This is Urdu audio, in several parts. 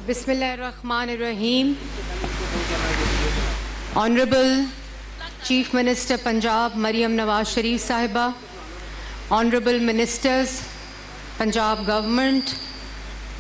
Bismillahirrahmanirrahim. Honorable Chief Minister Punjab Maryam Nawaz Sharif Sahiba, Honorable Ministers, Punjab Government,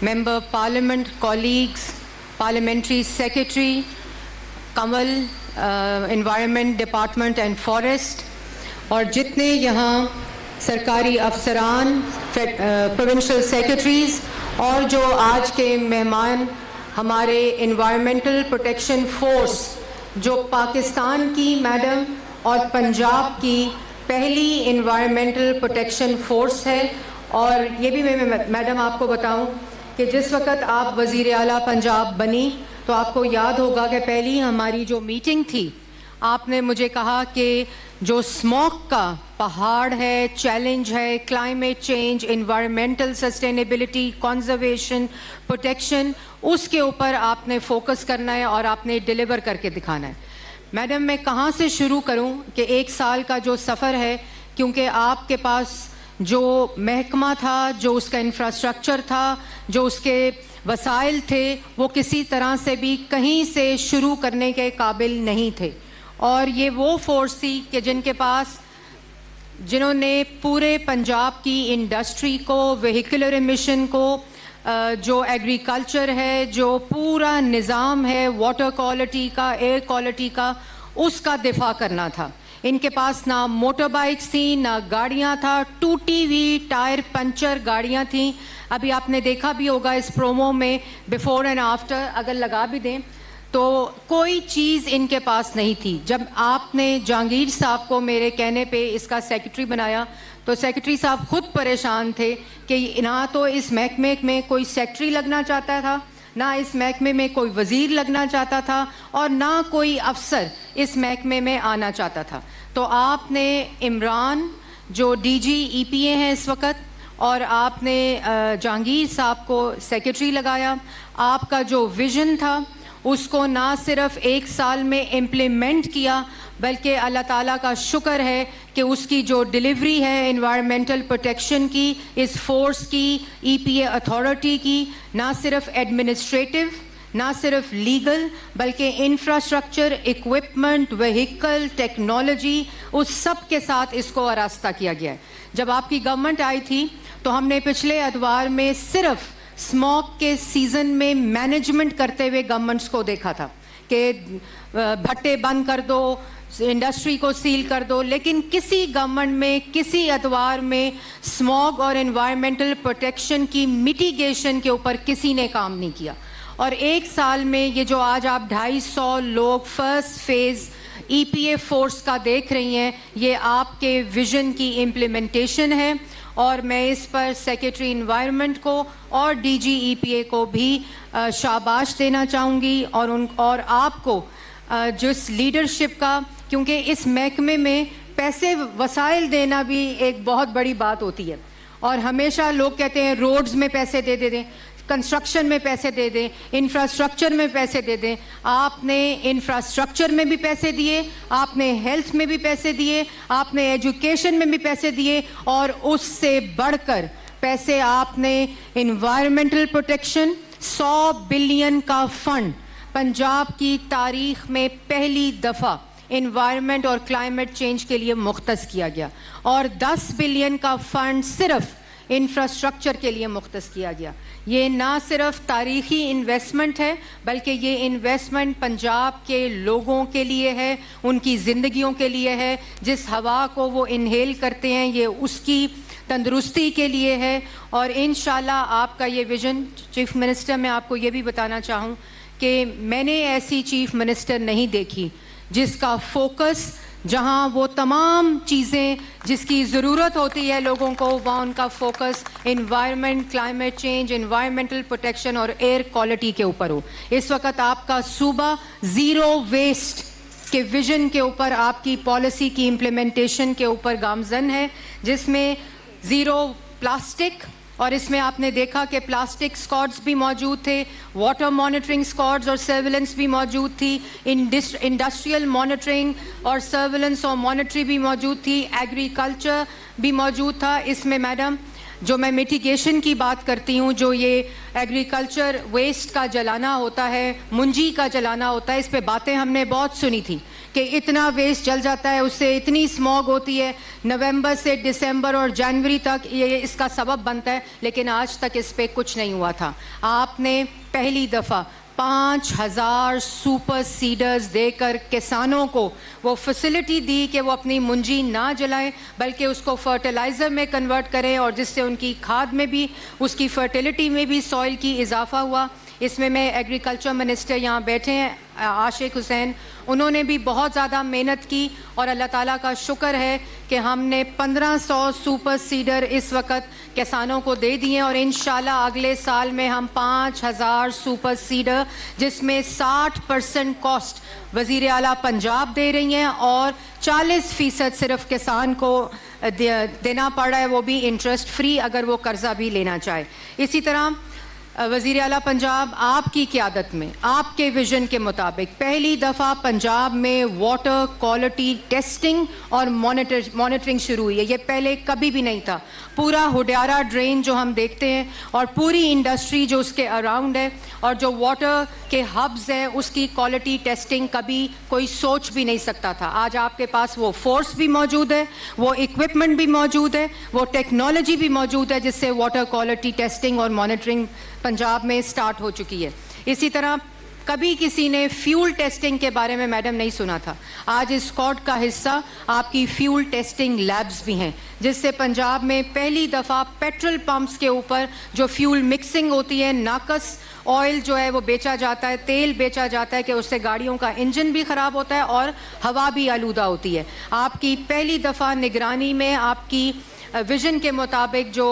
Member Parliament, colleagues, Parliamentary Secretary, Kamal, Environment Department and Forest, اور جتنے یہاں سرکاری افسران, Provincial Secretaries اور جو آج کے مہمان ہمارے انوائرمنٹل پروٹیکشن فورس جو پاکستان کی میڈم اور پنجاب کی پہلی انوائرمنٹل پروٹیکشن فورس ہے. اور یہ بھی میں میڈم آپ کو بتاؤں کہ جس وقت آپ وزیر اعلیٰ پنجاب بنی تو آپ کو یاد ہوگا کہ پہلی ہماری جو میٹنگ تھی آپ نے مجھے کہا کہ جو اسموک کا پہاڑ ہے, چیلنج ہے, climate change, environmental sustainability, conservation, protection, اس کے اوپر آپ نے فوکس کرنا ہے اور آپ نے ڈیلیور کر کے دکھانا ہے. میڈم میں کہاں سے شروع کروں کہ 1 سال کا جو سفر ہے, کیونکہ آپ کے پاس جو محکمہ تھا, جو اس کا انفراسٹرکچر تھا, جو اس کے وسائل تھے, وہ کسی طرح سے بھی کہیں سے شروع کرنے کے قابل نہیں تھے. اور یہ وہ فورس تھی کہ جنہوں نے پورے پنجاب کی انڈسٹری کو, وہیکولر ایمیشن کو, جو ایگریکلچر ہے, جو پورا نظام ہے واٹر کوالٹی کا, ایئر کوالٹی کا, اس کا دفاع کرنا تھا. ان کے پاس نہ موٹر بائکس تھیں, نہ گاڑیاں تھا, ٹوٹی ہوئی ٹائر پنچر گاڑیاں تھیں. ابھی آپ نے دیکھا بھی ہوگا اس پرومو میں بیفور اینڈ آفٹر اگر لگا بھی دیں تو کوئی چیز ان کے پاس نہیں تھی. جب آپ نے جہانگیر صاحب کو میرے کہنے پہ اس کا سیکرٹری بنایا تو سیکرٹری صاحب خود پریشان تھے کہ نہ تو اس محکمے میں کوئی سیکرٹری لگنا چاہتا تھا, نہ اس محکمے میں کوئی وزیر لگنا چاہتا تھا, اور نہ کوئی افسر اس محکمے میں آنا چاہتا تھا. تو آپ نے عمران جو ڈی جی ای پی اے ہیں اس وقت, اور آپ نے جہانگیر صاحب کو سیکرٹری لگایا. آپ کا جو ویژن تھا اس کو نہ صرف 1 سال میں امپلیمنٹ کیا, بلکہ اللہ تعالیٰ کا شکر ہے کہ اس کی جو ڈیلیوری ہے انوائرمنٹل پروٹیکشن کی, اس فورس کی, ای پی اے اتھارٹی کی, نہ صرف ایڈمنسٹریٹو, نہ صرف لیگل, بلکہ انفراسٹرکچر, اکوپمنٹ, وہیکل, ٹیکنالوجی, اس سب کے ساتھ اس کو آراستہ کیا گیا ہے. جب آپ کی گورنمنٹ آئی تھی تو ہم نے پچھلے ادوار میں صرف اسموک کے سیزن میں مینجمنٹ کرتے ہوئے گورنمنٹس کو دیکھا تھا کہ بھٹے بند کر دو, انڈسٹری کو سیل کر دو, لیکن کسی گورنمنٹ میں کسی ادوار میں اسموک اور انوائرمنٹل پروٹیکشن کی میٹیگیشن کے اوپر کسی نے کام نہیں کیا. اور 1 سال میں یہ جو آج آپ 250 لوگ first phase E P a force کا دیکھ رہی ہیں, یہ آپ کے ویژن کی امپلیمنٹیشن ہے. اور میں اس پر سیکرٹری انوائرمنٹ کو اور ڈی جی ای پی اے کو بھی شاباش دینا چاہوں گی, اور آپ کو جس لیڈرشپ کا, کیونکہ اس محکمے میں پیسے وسائل دینا بھی ایک بہت بڑی بات ہوتی ہے. اور ہمیشہ لوگ کہتے ہیں روڈز میں پیسے دے دیں, کنسٹرکشن میں پیسے دے دیں, انفراسٹرکچر میں پیسے دے دیں. آپ نے انفراسٹرکچر میں بھی پیسے دیے, آپ نے ہیلتھ میں بھی پیسے دیے, آپ نے ایجوکیشن میں بھی پیسے دیے, اور اس سے بڑھ کر پیسے آپ نے انوائرمنٹل پروٹیکشن 100 بلین کا فنڈ پنجاب کی تاریخ میں پہلی دفعہ انوائرمنٹ اور کلائمیٹ چینج کے لیے مختص کیا گیا, اور 10 بلین کا فنڈ صرف انفراسٹرکچر کے لیے مختص کیا گیا. یہ نہ صرف تاریخی انویسٹمنٹ ہے بلکہ یہ انویسٹمنٹ پنجاب کے لوگوں کے لیے ہے, ان کی زندگیوں کے لیے ہے. جس ہوا کو وہ انہیل کرتے ہیں یہ اس کی تندرستی کے لیے ہے. اور انشاءاللہ آپ کا یہ ویژن, چیف منسٹر, میں آپ کو یہ بھی بتانا چاہوں کہ میں نے ایسی چیف منسٹر نہیں دیکھی جس کا فوکس, جہاں وہ تمام چیزیں جس کی ضرورت ہوتی ہے لوگوں کو, وہاں ان کا focus environment, climate change, environmental protection اور ایئر کوالٹی کے اوپر ہو. اس وقت آپ کا صوبہ زیرو ویسٹ کے ویژن کے اوپر, آپ کی پالیسی کی امپلیمنٹیشن کے اوپر گامزن ہے, جس میں زیرو پلاسٹک, اور اس میں آپ نے دیکھا کہ پلاسٹک اسکواڈز بھی موجود تھے, واٹر مانیٹرنگ اسکواڈز اور سرویلنس بھی موجود تھی, انڈسٹریل مانیٹرنگ اور سرویلنس اور مانیٹری بھی موجود تھی, ایگریکلچر بھی موجود تھا. اس میں میڈم جو میں میٹیگیشن کی بات کرتی ہوں, جو یہ ایگریکلچر ویسٹ کا جلانا ہوتا ہے, منجی کا جلانا ہوتا ہے, اس پہ باتیں ہم نے بہت سنی تھی کہ اتنا ویسٹ جل جاتا ہے, اس سے اتنی اسموگ ہوتی ہے, نومبر سے دسمبر اور جنوری تک یہ اس کا سبب بنتا ہے, لیکن آج تک اس پہ کچھ نہیں ہوا تھا. آپ نے پہلی دفعہ 5,000 سپر سیڈرز دے کر کسانوں کو وہ فیسلٹی دی کہ وہ اپنی منجی نہ جلائیں بلکہ اس کو فرٹیلائزر میں کنورٹ کریں, اور جس سے ان کی کھاد میں بھی, اس کی فرٹیلیٹی میں بھی سوئل کی اضافہ ہوا. اس میں ایگریکلچر منسٹر یہاں بیٹھے ہیں عاشق حسین, انہوں نے بھی بہت زیادہ محنت کی, اور اللہ تعالیٰ کا شکر ہے کہ ہم نے 1500 سپر سیڈر اس وقت کسانوں کو دے دیے, اور انشاءاللہ اگلے سال میں ہم 5000 سپر سیڈر, جس میں 60% کاسٹ وزیر اعلیٰ پنجاب دے رہی ہیں اور 40% صرف کسان کو دینا پڑ رہا ہے, وہ بھی انٹرسٹ فری اگر وہ قرضہ بھی لینا چاہے. اسی طرح وزیر اعلیٰ پنجاب آپ کی قیادت میں, آپ کے ویژن کے مطابق پہلی دفعہ پنجاب میں واٹر کوالٹی ٹیسٹنگ اور مانیٹرنگ شروع ہوئی ہے. یہ پہلے کبھی بھی نہیں تھا. پورا ہڈیارہ ڈرین جو ہم دیکھتے ہیں اور پوری انڈسٹری جو اس کے اراؤنڈ ہے اور جو واٹر کے ہبز ہیں, اس کی کوالٹی ٹیسٹنگ کبھی کوئی سوچ بھی نہیں سکتا تھا. آج آپ کے پاس وہ فورس بھی موجود ہے, وہ اکوپمنٹ بھی موجود ہے, وہ ٹیکنالوجی بھی موجود ہے, جس سے واٹر کوالٹی ٹیسٹنگ اور مانیٹرنگ پنجاب میں سٹارٹ ہو چکی ہے. اسی طرح کبھی کسی نے فیول ٹیسٹنگ کے بارے میں میڈم نہیں سنا تھا. آج اس کوڈ کا حصہ آپ کی فیول ٹیسٹنگ لیبز بھی ہیں, جس سے پنجاب میں پہلی دفعہ پیٹرول پمپس کے اوپر جو فیول مکسنگ ہوتی ہے, ناقص آئل جو ہے وہ بیچا جاتا ہے, تیل بیچا جاتا ہے کہ اس سے گاڑیوں کا انجن بھی خراب ہوتا ہے اور ہوا بھی آلودہ ہوتی ہے. آپ کی پہلی دفعہ نگرانی میں آپ کی ویژن کے مطابق جو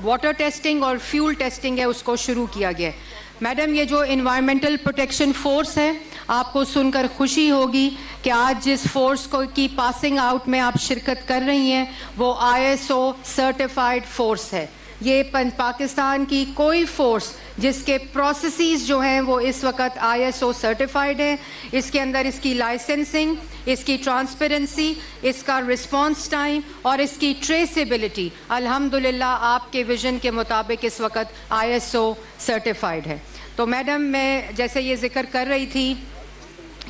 واٹر ٹیسٹنگ اور فیول ٹیسٹنگ ہے اس کو شروع کیا گیا ہے. میڈم, یہ جو انوائرمنٹل پروٹیکشن فورس ہے, آپ کو سن کر خوشی ہوگی کہ آج جس فورس کو کی پاسنگ آؤٹ میں آپ شرکت کر رہی ہیں وہ ISO سرٹیفائیڈ فورس ہے. یہ پاکستان کی کوئی فورس جس کے پروسیسز جو ہیں وہ اس وقت ISO سرٹیفائیڈ ہیں. اس کے اندر اس کی لائسنسنگ, اس کی ٹرانسپیرنسی, اس کا رسپانس ٹائم اور اس کی ٹریسیبلٹی الحمدللہ آپ کے ویژن کے مطابق اس وقت ISO سرٹیفائیڈ ہے. تو میڈم, میں جیسے یہ ذکر کر رہی تھی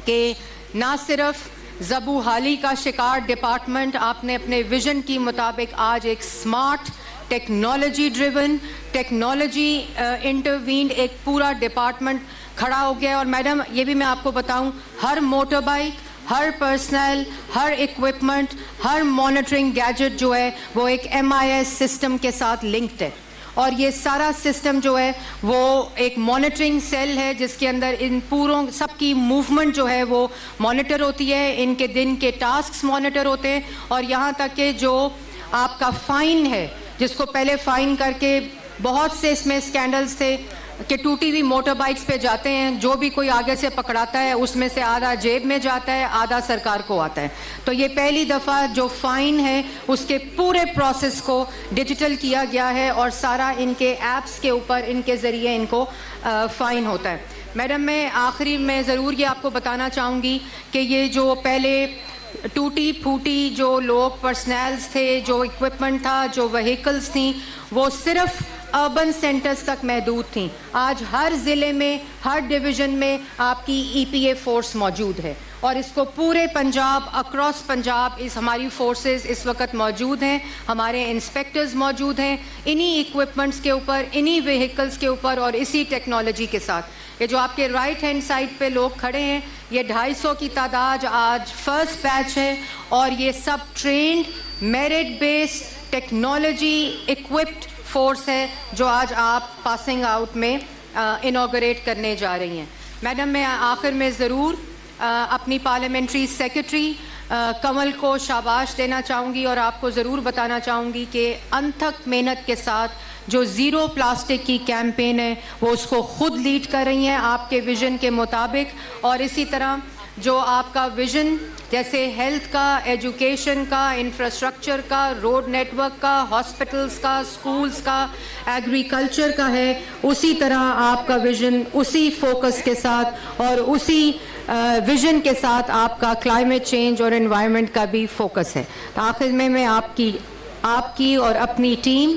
کہ نہ صرف ذبح حالی کا شکار ڈپارٹمنٹ, آپ نے اپنے ویژن کی مطابق آج ایک smart technology driven, technology intervened ایک پورا ڈپارٹمنٹ کھڑا ہو گیا. اور میڈم, یہ بھی میں آپ کو بتاؤں, ہر موٹر بائک, ہر پرسنل, ہر اکوپمنٹ, ہر مانیٹرنگ گیجٹ جو ہے وہ ایک MIS سسٹم کے ساتھ لنکڈ ہے, اور یہ سارا سسٹم جو ہے وہ ایک مانیٹرنگ سیل ہے جس کے اندر ان پوروں سب کی موومنٹ جو ہے وہ مانیٹر ہوتی ہے, ان کے دن کے ٹاسکس مانیٹر ہوتے ہیں, اور یہاں تک کہ جو آپ کا فائن ہے, جس کو پہلے فائن کر کے بہت سے اس میں اسکینڈلز تھے کہ ٹوٹی ہوئی موٹر بائکس پہ جاتے ہیں, جو بھی کوئی آگے سے پکڑاتا ہے اس میں سے آدھا جیب میں جاتا ہے, آدھا سرکار کو آتا ہے. تو یہ پہلی دفعہ جو فائن ہے اس کے پورے پروسیس کو ڈیجیٹل کیا گیا ہے, اور سارا ان کے ایپس کے اوپر ان کے ذریعے ان کو فائن ہوتا ہے. میڈم, میں آخری میں ضرور یہ آپ کو بتانا چاہوں گی کہ یہ جو پہلے ٹوٹی پھوٹی جو لوگ پرسنلز تھے, جو اکوپمنٹ تھا, جو وہیکلز تھیں, وہ صرف اربن سینٹرز تک محدود تھیں. آج ہر ضلع میں, ہر ڈویژن میں آپ کی EPA فورس موجود ہے, اور اس کو پورے پنجاب, اکراس پنجاب اس ہماری فورسز اس وقت موجود ہیں, ہمارے انسپیکٹرز موجود ہیں انہی اکوپمنٹس کے اوپر, انہی وہیکلز کے اوپر اور اسی ٹیکنالوجی کے ساتھ. یہ جو آپ کے رائٹ ہینڈ سائڈ پہ لوگ کھڑے ہیں, یہ 250 کی تعداد آج فرسٹ بیچ ہے, اور یہ سب trained merit based technology equipped force ہے جو آج آپ پاسنگ آؤٹ میں انوگریٹ کرنے جا رہی ہیں. میڈم, میں آخر میں ضرور اپنی پارلیمنٹری سیکرٹری کمل کو شاباش دینا چاہوں گی, اور آپ کو ضرور بتانا چاہوں گی کہ انتھک محنت کے ساتھ جو زیرو پلاسٹک کی کیمپین ہے وہ اس کو خود لیڈ کر رہی ہیں آپ کے ویژن کے مطابق. اور اسی طرح جو آپ کا ویژن جیسے ہیلتھ کا, ایجوکیشن کا, انفراسٹرکچر کا, روڈ نیٹ ورک کا, ہاسپٹلس کا, اسکولس کا, ایگریکلچر کا ہے, اسی طرح آپ کا ویژن اسی فوکس کے ساتھ اور اسی ویژن کے ساتھ آپ کا کلائمیٹ چینج اور انوائرمنٹ کا بھی فوکس ہے. آخر میں آپ کی اور اپنی ٹیم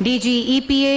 DG EPA,